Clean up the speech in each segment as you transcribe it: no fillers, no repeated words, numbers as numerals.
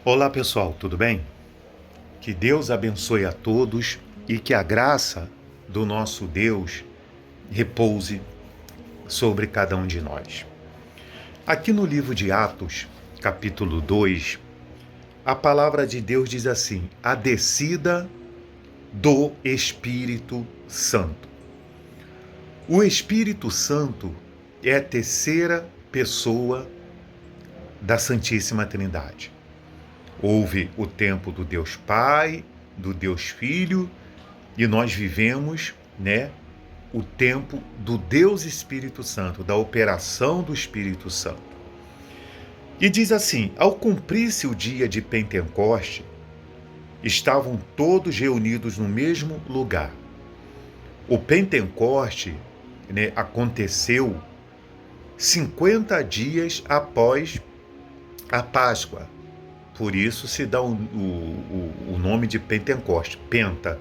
Olá pessoal, tudo bem? Que Deus abençoe a todos e que a graça do nosso Deus repouse sobre cada um de nós. Aqui no livro de Atos, capítulo 2, a palavra de Deus diz assim: a descida do Espírito Santo. O Espírito Santo é a terceira pessoa da Santíssima Trindade. Houve o tempo do Deus Pai, do Deus Filho, e nós vivemos, o tempo do Deus Espírito Santo, da operação do Espírito Santo. E diz assim: ao cumprir-se o dia de Pentecoste, estavam todos reunidos no mesmo lugar. O Pentecoste, aconteceu 50 dias após a Páscoa. Por isso se dá o nome de Pentecoste. Penta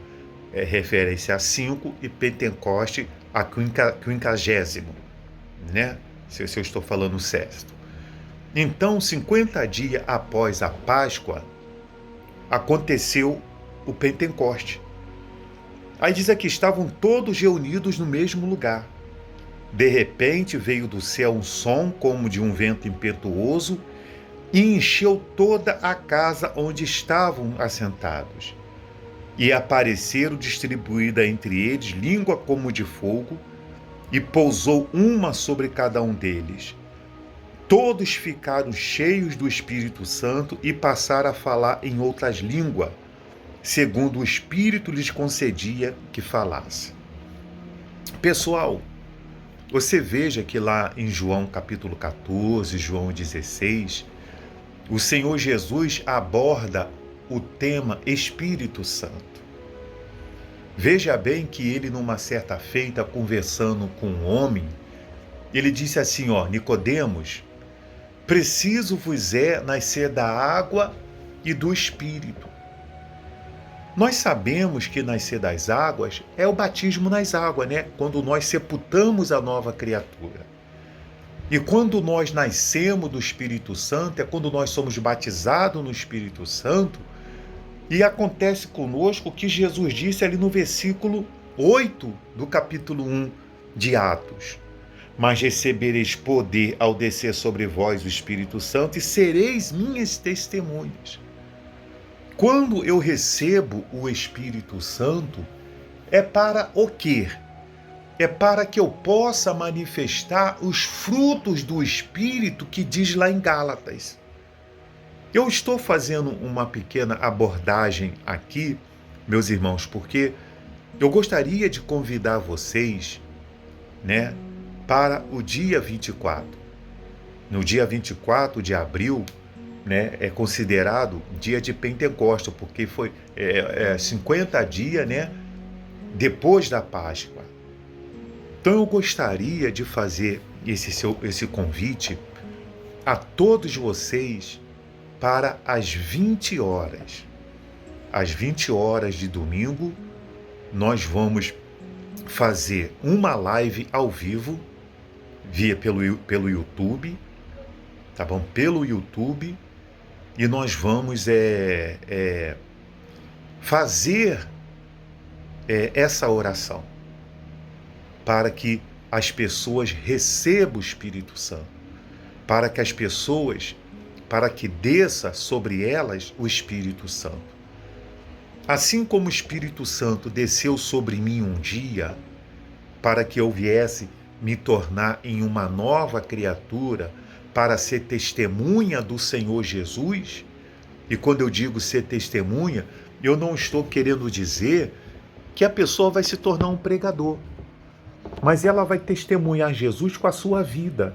é referência a 5 e Pentecoste a 50º, né? Se eu estou falando certo. Então, 50 dias após a Páscoa, aconteceu o Pentecoste. Aí diz aqui, estavam todos reunidos no mesmo lugar. De repente veio do céu um som como de um vento impetuoso e encheu toda a casa onde estavam assentados. E apareceram distribuída entre eles língua como de fogo, e pousou uma sobre cada um deles. Todos ficaram cheios do Espírito Santo e passaram a falar em outras línguas, segundo o Espírito lhes concedia que falasse. Pessoal, você veja que lá em João capítulo 14, João 16, o Senhor Jesus aborda o tema Espírito Santo. Veja bem que ele, numa certa feita, conversando com um homem, ele disse assim, Nicodemos, preciso vos é nascer da água e do Espírito. Nós sabemos que nascer das águas é o batismo nas águas, quando nós sepultamos a nova criatura. E quando nós nascemos do Espírito Santo, é quando nós somos batizados no Espírito Santo, e acontece conosco o que Jesus disse ali no versículo 8 do capítulo 1 de Atos. Mas recebereis poder ao descer sobre vós o Espírito Santo e sereis minhas testemunhas. Quando eu recebo o Espírito Santo, é para o quê? É para que eu possa manifestar os frutos do Espírito que diz lá em Gálatas. Eu estou fazendo uma pequena abordagem aqui, meus irmãos, porque eu gostaria de convidar vocês, para o dia 24. No dia 24 de abril, é considerado dia de Pentecostes, porque foi 50 dias, depois da Páscoa. Então eu gostaria de fazer esse convite a todos vocês para as 20 horas. Às 20 horas de domingo, nós vamos fazer uma live ao vivo, pelo YouTube, tá bom? Pelo YouTube, e nós vamos fazer essa oração para que as pessoas recebam o Espírito Santo, para que desça sobre elas o Espírito Santo. Assim como o Espírito Santo desceu sobre mim um dia, para que eu viesse me tornar em uma nova criatura, para ser testemunha do Senhor Jesus, e quando eu digo ser testemunha, eu não estou querendo dizer que a pessoa vai se tornar um pregador, mas ela vai testemunhar Jesus com a sua vida.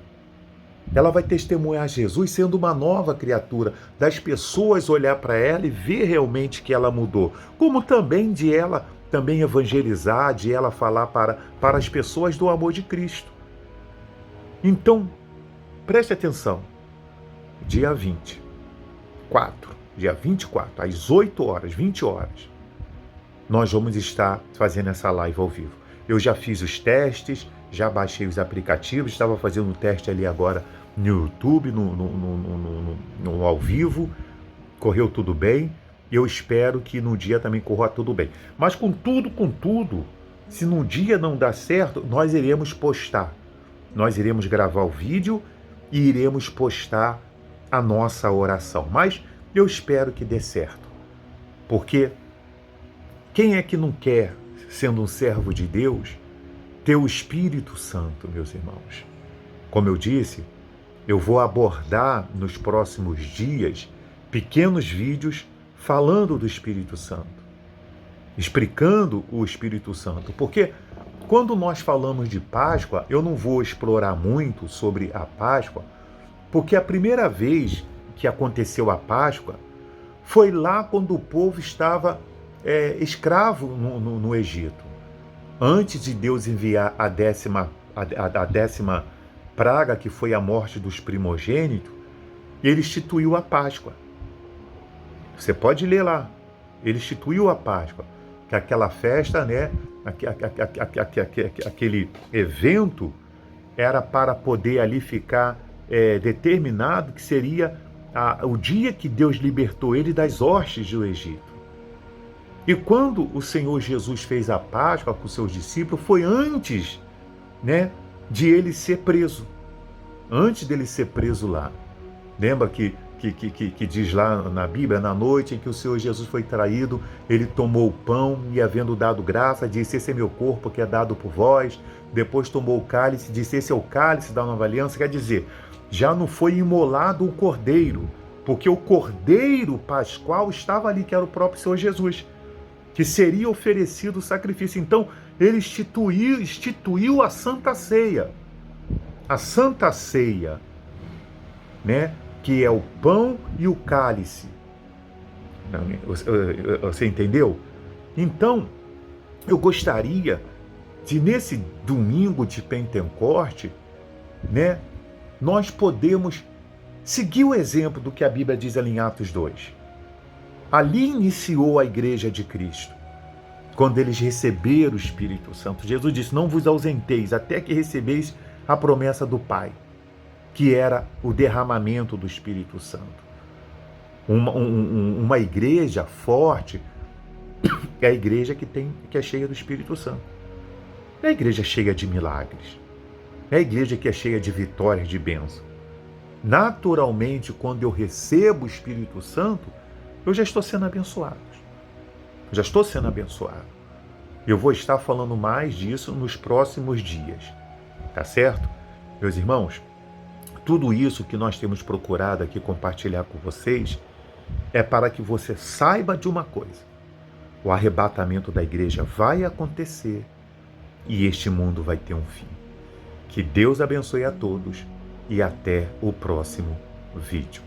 Ela vai testemunhar Jesus sendo uma nova criatura, das pessoas olhar para ela e ver realmente que ela mudou, como também de ela também evangelizar, de ela falar para as pessoas do amor de Cristo. Então, preste atenção, dia 24, às 8 horas, 20 horas, nós vamos estar fazendo essa live ao vivo. Eu já fiz os testes, já baixei os aplicativos, estava fazendo um teste ali agora no YouTube, no ao vivo, correu tudo bem. Eu espero que no dia também corra tudo bem. Mas contudo, se no dia não dar certo, nós iremos postar. Nós iremos gravar o vídeo e iremos postar a nossa oração. Mas eu espero que dê certo. Porque quem é que não quer, sendo um servo de Deus, ter o Espírito Santo, meus irmãos? Como eu disse, eu vou abordar nos próximos dias pequenos vídeos falando do Espírito Santo, explicando o Espírito Santo. Porque quando nós falamos de Páscoa, eu não vou explorar muito sobre a Páscoa, porque a primeira vez que aconteceu a Páscoa foi lá quando o povo estava escravo no Egito. Antes de Deus enviar a décima praga, que foi a morte dos primogênitos, ele instituiu a Páscoa. Você pode ler lá. Ele instituiu a Páscoa, que aquela festa, né, aquele evento era para poder ali ficar determinado que seria o dia que Deus libertou ele das hostes do Egito. E quando o Senhor Jesus fez a Páscoa com seus discípulos, foi antes, né, de ele ser preso. Antes dele ser preso lá. Lembra que diz lá na Bíblia, na noite em que o Senhor Jesus foi traído, ele tomou o pão e, havendo dado graça, disse: esse é meu corpo que é dado por vós. Depois tomou o cálice, disse: esse é o cálice da nova aliança. Quer dizer, já não foi imolado o cordeiro, porque o cordeiro pascual estava ali, que era o próprio Senhor Jesus, que seria oferecido o sacrifício. Então, ele instituiu a Santa Ceia. A Santa Ceia, né? Que é o pão e o cálice. Você entendeu? Então, eu gostaria de, nesse domingo de Pentecoste, né, nós podemos seguir o exemplo do que a Bíblia diz ali em Atos 2. Ali iniciou a Igreja de Cristo, quando eles receberam o Espírito Santo. Jesus disse: não vos ausenteis até que recebeis a promessa do Pai, que era o derramamento do Espírito Santo. Uma igreja forte é a igreja que é cheia do Espírito Santo. É a igreja cheia de milagres. É a igreja que é cheia de vitórias, de bênção. Naturalmente, quando eu recebo o Espírito Santo, eu já estou sendo abençoado. Já estou sendo abençoado. Eu vou estar falando mais disso nos próximos dias. Tá certo? Meus irmãos, tudo isso que nós temos procurado aqui compartilhar com vocês é para que você saiba de uma coisa: o arrebatamento da igreja vai acontecer e este mundo vai ter um fim. Que Deus abençoe a todos e até o próximo vídeo.